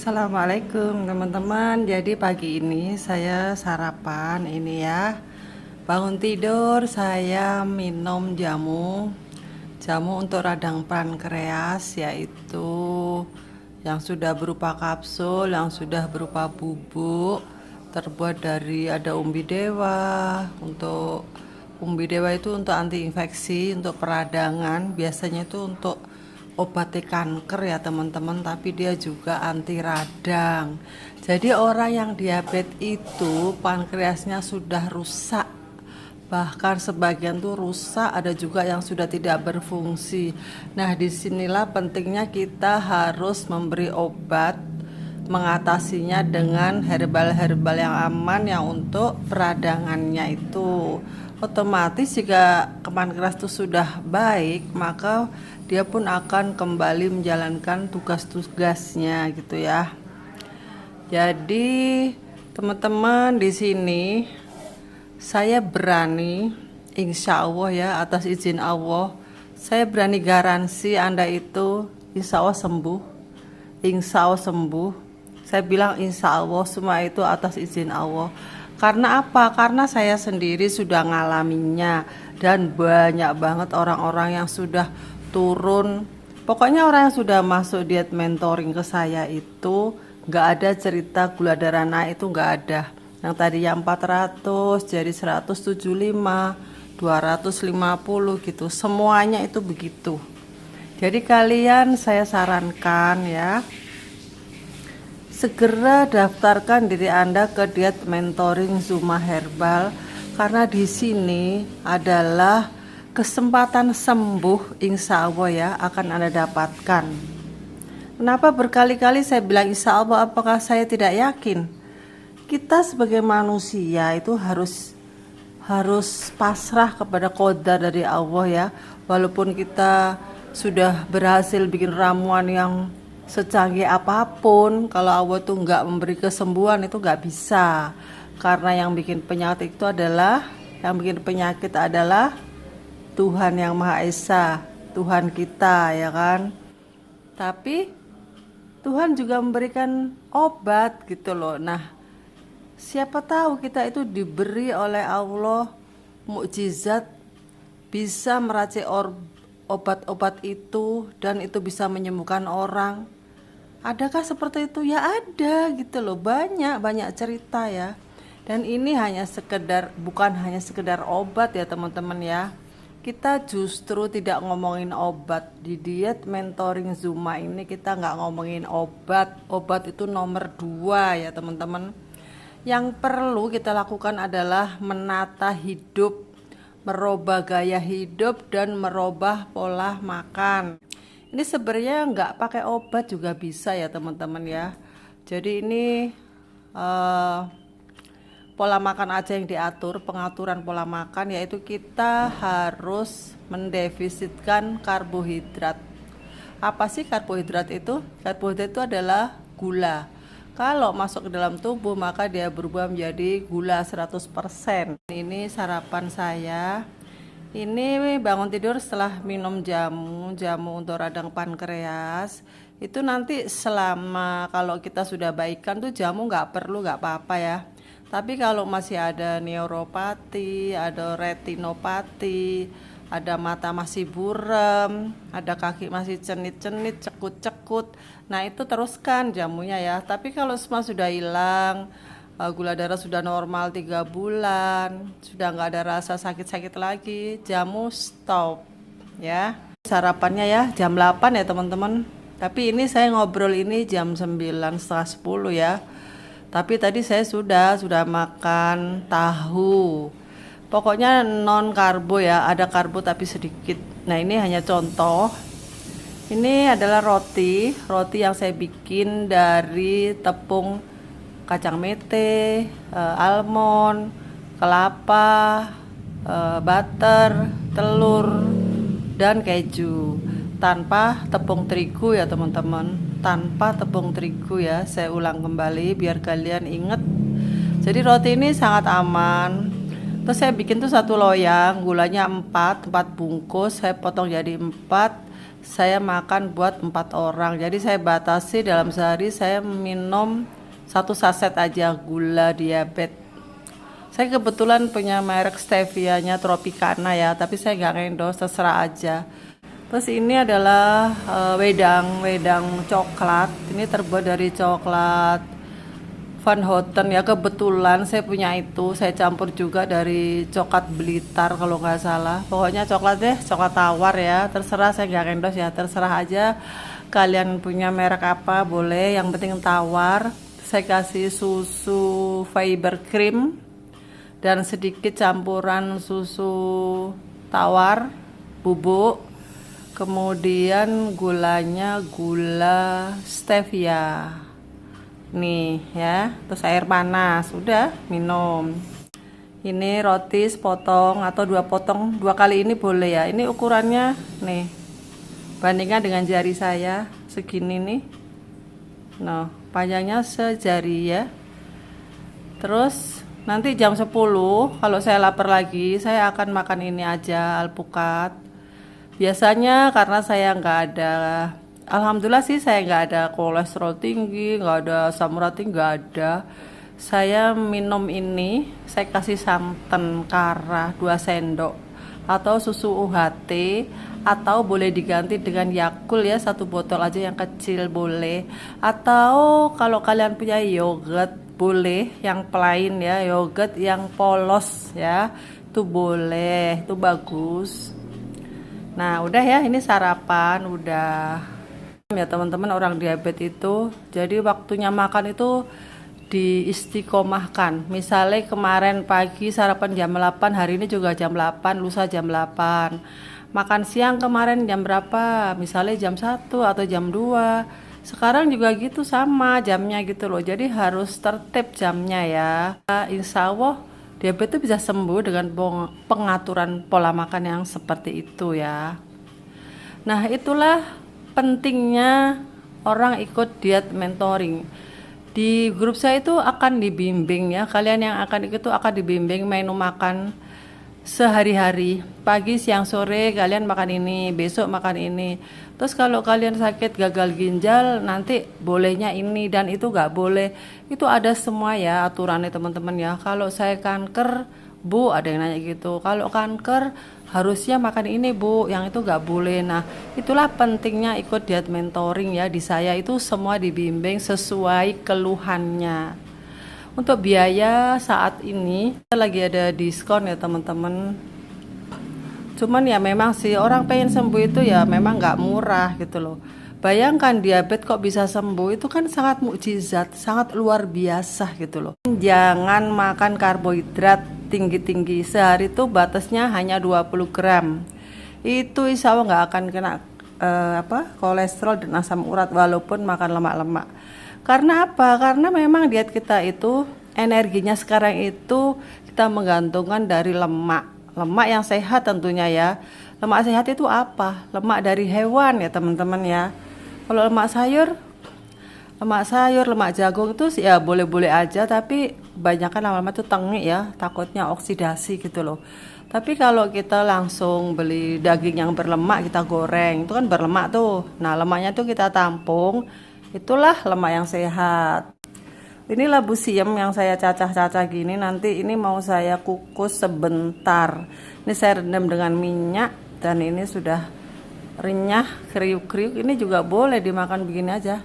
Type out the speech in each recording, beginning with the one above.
Assalamualaikum teman-teman. Jadi pagi ini saya sarapan ini ya. Bangun tidur saya minum jamu untuk radang pankreas, yaitu yang sudah berupa kapsul, yang sudah berupa bubuk, terbuat dari ada umbi dewa. Untuk umbi dewa itu untuk anti infeksi, untuk peradangan, biasanya itu untuk obat kanker ya teman-teman, tapi dia juga anti radang. Jadi orang yang diabetes itu pankreasnya sudah rusak, bahkan sebagian tuh rusak, ada juga yang sudah tidak berfungsi. Nah, disinilah pentingnya kita harus memberi obat mengatasinya dengan herbal-herbal yang aman yang untuk peradangannya itu. Otomatis jika pankreas itu sudah baik, maka dia pun akan kembali menjalankan tugas-tugasnya gitu ya. Jadi teman-teman, di sini saya berani, insya Allah ya, atas izin Allah, saya berani garansi Anda itu insya Allah sembuh. Insya Allah sembuh. Saya bilang insya Allah, semua itu atas izin Allah. Karena apa? Karena saya sendiri sudah ngalaminya, dan banyak banget orang-orang yang sudah turun. Pokoknya orang yang sudah masuk diet mentoring ke saya itu nggak ada cerita gula darah naik, itu nggak ada. Yang tadi yang 400 jadi 175, 250 gitu. Semuanya itu begitu. Jadi kalian saya sarankan ya, segera daftarkan diri Anda ke diet mentoring Zuma Herbal, karena di sini adalah kesempatan sembuh, insya Allah ya, akan Anda dapatkan. Kenapa berkali-kali saya bilang insya Allah? Apakah saya tidak yakin? Kita sebagai manusia itu harus pasrah kepada qadar dari Allah ya. Walaupun kita sudah berhasil bikin ramuan yang secanggih apapun, kalau Allah tuh nggak memberi kesembuhan itu nggak bisa. Karena yang bikin penyakit adalah Tuhan yang Maha Esa, Tuhan kita ya kan. Tapi Tuhan juga memberikan obat gitu loh. Nah, siapa tahu kita itu diberi oleh Allah mukjizat, bisa meracik obat-obat itu, dan itu bisa menyembuhkan orang. Adakah seperti itu? Ya ada gitu loh, banyak cerita ya. Dan ini bukan hanya sekedar obat ya teman-teman ya. Kita justru tidak ngomongin obat. Di diet mentoring Zuma ini kita nggak ngomongin obat itu nomor 2 ya teman-teman. Yang perlu kita lakukan adalah menata hidup, merubah gaya hidup, dan merubah pola makan. Ini sebenarnya nggak pakai obat juga bisa ya teman-teman ya. Jadi ini pola makan aja yang diatur, pengaturan pola makan, yaitu kita harus mendefisitkan karbohidrat. Apa sih karbohidrat itu? Karbohidrat itu adalah gula. Kalau masuk ke dalam tubuh maka dia berubah menjadi gula 100%. Ini sarapan saya. Ini bangun tidur setelah minum jamu untuk radang pankreas. Itu nanti selama kalau kita sudah baikan tuh jamu nggak apa-apa ya. Tapi kalau masih ada neuropati, ada retinopati, ada mata masih buram, ada kaki masih cenit-cenit, cekut-cekut, nah itu teruskan jamunya ya. Tapi kalau semua sudah hilang, gula darah sudah normal 3 bulan, sudah nggak ada rasa sakit-sakit lagi, jamu stop ya. Sarapannya ya jam 8 ya teman-teman. Tapi ini saya ngobrol ini jam 9, setengah 10 ya. Tapi tadi saya sudah makan tahu. Pokoknya non karbo ya, ada karbo tapi sedikit. Nah, ini hanya contoh. Ini adalah roti yang saya bikin dari tepung kacang mete, almond, kelapa, butter, telur, dan keju. Tanpa tepung terigu ya teman-teman. Tanpa tepung terigu ya. Saya ulang kembali biar kalian ingat. Jadi roti ini sangat aman. Terus saya bikin tuh 1 loyang, gulanya 4 bungkus, saya potong jadi 4, saya makan buat 4 orang. Jadi saya batasi dalam sehari saya minum 1 saset aja gula diabetes. Saya kebetulan punya merek stevianya Tropicana ya, tapi saya nggak endorse, terserah aja. Terus ini adalah wedang coklat. Ini terbuat dari coklat Van Houten ya, kebetulan saya punya itu. Saya campur juga dari coklat Blitar kalau nggak salah. Pokoknya coklat deh, coklat tawar ya. Terserah, saya nggak endorse ya, terserah aja. Kalian punya merek apa boleh, yang penting tawar. Saya kasih susu fiber cream dan sedikit campuran susu tawar bubuk, kemudian gulanya gula stevia nih ya, terus air panas, udah minum. Ini roti sepotong atau 2 potong, 2 kali ini boleh ya. Ini ukurannya nih, bandingkan dengan jari saya segini nih, nah panjangnya sejari ya. Terus nanti jam 10 kalau saya lapar lagi, saya akan makan ini aja, alpukat. Biasanya karena saya nggak ada, alhamdulillah sih saya nggak ada kolesterol tinggi, nggak ada asam urat tinggi, nggak ada. Saya minum ini, saya kasih santan kara 2 sendok atau susu UHT, atau boleh diganti dengan Yakult ya, 1 botol aja yang kecil boleh. Atau kalau kalian punya yogurt boleh yang plain ya, yogurt yang polos ya, itu boleh, itu bagus. Nah udah ya, ini sarapan udah ya teman-teman. Orang diabetes itu jadi waktunya makan itu diistiqomahkan. Misalnya kemarin pagi sarapan jam 8, hari ini juga jam 8, lusa jam 8. Makan siang kemarin jam berapa, misalnya jam 1 atau jam 2. Sekarang juga gitu, sama jamnya gitu loh. Jadi harus tertib jamnya ya. Insya Allah diabetes bisa sembuh dengan pengaturan pola makan yang seperti itu ya. Nah itulah pentingnya orang ikut diet mentoring. Di grup saya itu akan dibimbing ya. Kalian yang akan ikut itu akan dibimbing menu makan sehari-hari, pagi, siang, sore kalian makan ini, besok makan ini. Terus kalau kalian sakit gagal ginjal, nanti bolehnya ini dan itu nggak boleh. Itu ada semua ya aturannya teman-teman ya. Kalau saya kanker, Bu, ada yang nanya gitu. Kalau kanker harusnya makan ini Bu, yang itu nggak boleh. Nah itulah pentingnya ikut diet mentoring ya. Di saya itu semua dibimbing sesuai keluhannya. Untuk biaya saat ini lagi ada diskon ya teman-teman. Cuman ya memang sih orang pengen sembuh itu ya memang nggak murah gitu loh. Bayangkan diabetes kok bisa sembuh, itu kan sangat mukjizat, sangat luar biasa gitu loh. Jangan makan karbohidrat tinggi-tinggi, sehari itu batasnya hanya 20 gram. Itu insya Allah nggak akan kena kolesterol dan asam urat walaupun makan lemak-lemak. Karena apa? Karena memang diet kita itu energinya sekarang itu kita menggantungkan dari lemak. Lemak yang sehat tentunya ya. Lemak sehat itu apa? Lemak dari hewan ya teman-teman ya. Kalau lemak sayur, lemak jagung itu ya boleh-boleh aja, tapi kebanyakan lama-lama itu tengik ya, takutnya oksidasi gitu loh. Tapi kalau kita langsung beli daging yang berlemak kita goreng, itu kan berlemak tuh. Nah lemaknya tuh kita tampung. Itulah lemak yang sehat. Ini labu siam yang saya cacah-cacah gini, nanti ini mau saya kukus sebentar. Ini saya rendam dengan minyak dan ini sudah renyah, kriuk-kriuk. Ini juga boleh dimakan begini aja.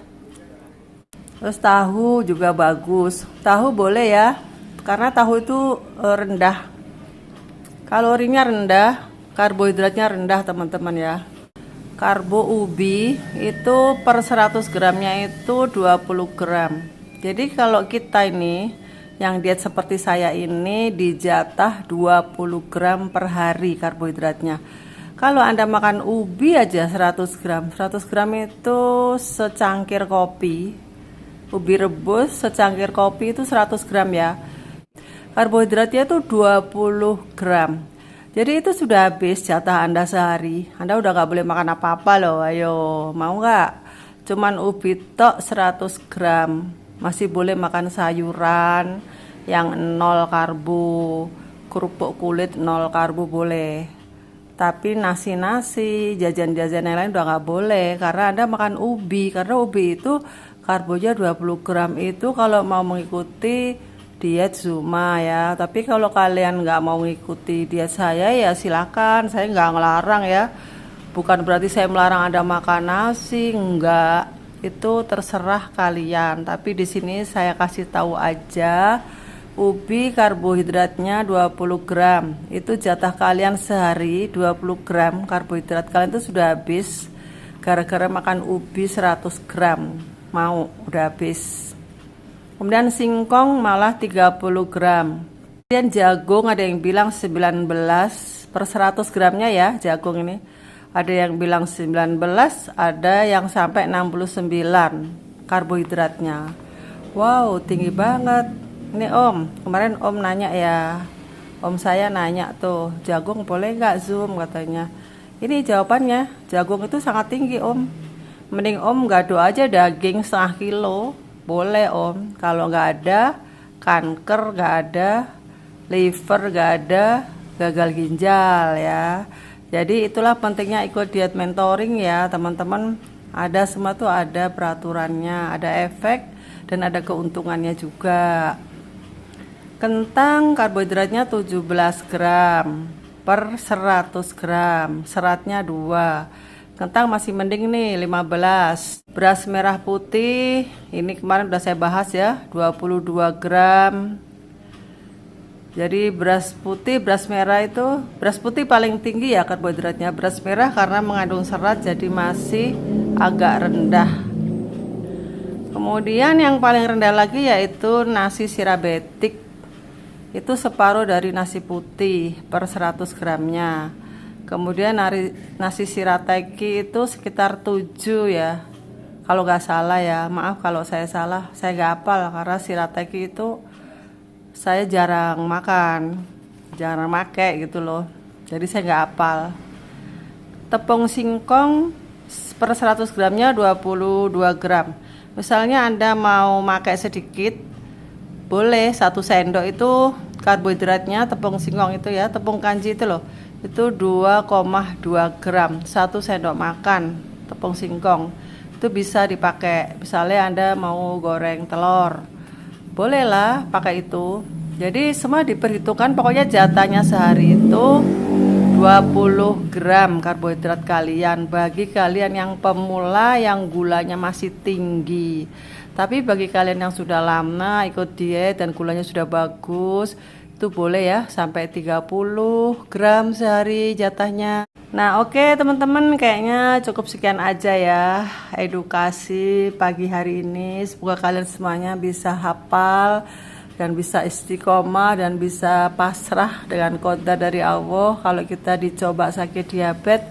Terus tahu juga bagus. Tahu boleh ya, karena tahu itu rendah, kalorinya rendah, karbohidratnya rendah teman-teman ya. Karbo ubi itu per 100 gramnya itu 20 gram. Jadi kalau kita ini yang diet seperti saya ini dijatah 20 gram per hari karbohidratnya. Kalau Anda makan ubi aja 100 gram. 100 gram itu secangkir kopi. Ubi rebus secangkir kopi itu 100 gram ya. Karbohidratnya itu 20 gram. Jadi itu sudah habis jatah Anda sehari. Anda udah gak boleh makan apa-apa loh. Ayo, mau gak? Cuman ubi tok 100 gram. Masih boleh makan sayuran yang 0 karbo. Kerupuk kulit 0 karbo boleh. Tapi nasi-nasi, jajan-jajan yang lain udah nggak boleh karena Anda makan ubi. Karena ubi itu karbonya 20 gram itu kalau mau mengikuti diet Zuma ya. Tapi kalau kalian nggak mau mengikuti diet saya ya silakan, saya nggak ngelarang ya. Bukan berarti saya melarang Anda makan nasi, enggak. Itu terserah kalian. Tapi di sini saya kasih tahu aja. Ubi karbohidratnya 20 gram. Itu jatah kalian sehari 20 gram karbohidrat kalian itu sudah habis. Gara-gara makan ubi 100 gram. Mau, udah habis. Kemudian singkong malah 30 gram. Kemudian jagung ada yang bilang 19 per 100 gramnya ya jagung ini. Ada yang bilang 19, ada yang sampai 69 karbohidratnya. Wow, tinggi banget. Ini Om, kemarin Om nanya ya, Om saya nanya tuh, jagung boleh nggak Zoom katanya. Ini jawabannya, jagung itu sangat tinggi Om. Mending Om gado aja daging setengah kilo, boleh Om. Kalau nggak ada, kanker nggak ada, liver nggak ada, gagal ginjal ya. Jadi itulah pentingnya ikut diet mentoring ya teman-teman. Ada semua tuh ada peraturannya, ada efek dan ada keuntungannya juga. Kentang karbohidratnya 17 gram per 100 gram, seratnya 2. Kentang masih mending nih 15. Beras merah putih, ini kemarin udah saya bahas ya, 22 gram. Jadi beras putih, beras merah itu, beras putih paling tinggi ya karbohidratnya. Beras merah karena mengandung serat jadi masih agak rendah. Kemudian yang paling rendah lagi yaitu nasi sirabetik. Itu separuh dari nasi putih per 100 gramnya. Kemudian nasi shirataki itu sekitar 7 ya. Kalau nggak salah ya, maaf kalau saya salah, saya nggak hafal karena shirataki itu saya jarang makan, jarang make gitu loh. Jadi saya nggak hafal. Tepung singkong per 100 gramnya 22 gram. Misalnya Anda mau pakai sedikit, boleh 1 sendok itu karbohidratnya tepung singkong itu ya, tepung kanji itu loh. Itu 2,2 gram 1 sendok makan tepung singkong. Itu bisa dipakai. Misalnya Anda mau goreng telur. Bolehlah pakai itu. Jadi semua diperhitungkan, pokoknya jatahnya sehari itu 20 gram karbohidrat kalian. Bagi kalian yang pemula yang gulanya masih tinggi. Tapi bagi kalian yang sudah lama ikut diet dan gulanya sudah bagus, itu boleh ya sampai 30 gram sehari jatahnya. Nah oke teman-teman, kayaknya cukup sekian aja ya edukasi pagi hari ini. Semoga kalian semuanya bisa hafal dan bisa istiqomah dan bisa pasrah dengan qadar dari Allah. Kalau kita dicoba sakit diabetes,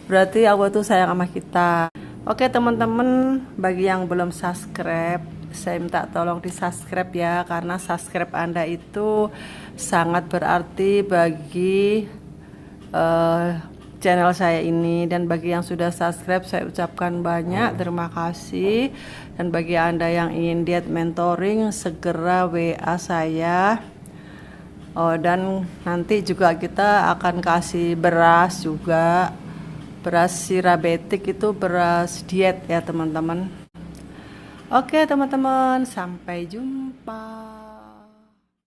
berarti Allah tuh sayang sama kita. Oke teman-teman, bagi yang belum subscribe, saya minta tolong di subscribe ya, karena subscribe Anda itu sangat berarti bagi channel saya ini. Dan bagi yang sudah subscribe, saya ucapkan banyak terima kasih. Dan bagi Anda yang ingin diet mentoring, segera WA saya. Dan nanti juga kita akan kasih beras juga. Beras sirabetik itu beras diet ya teman-teman. Oke teman-teman, sampai jumpa.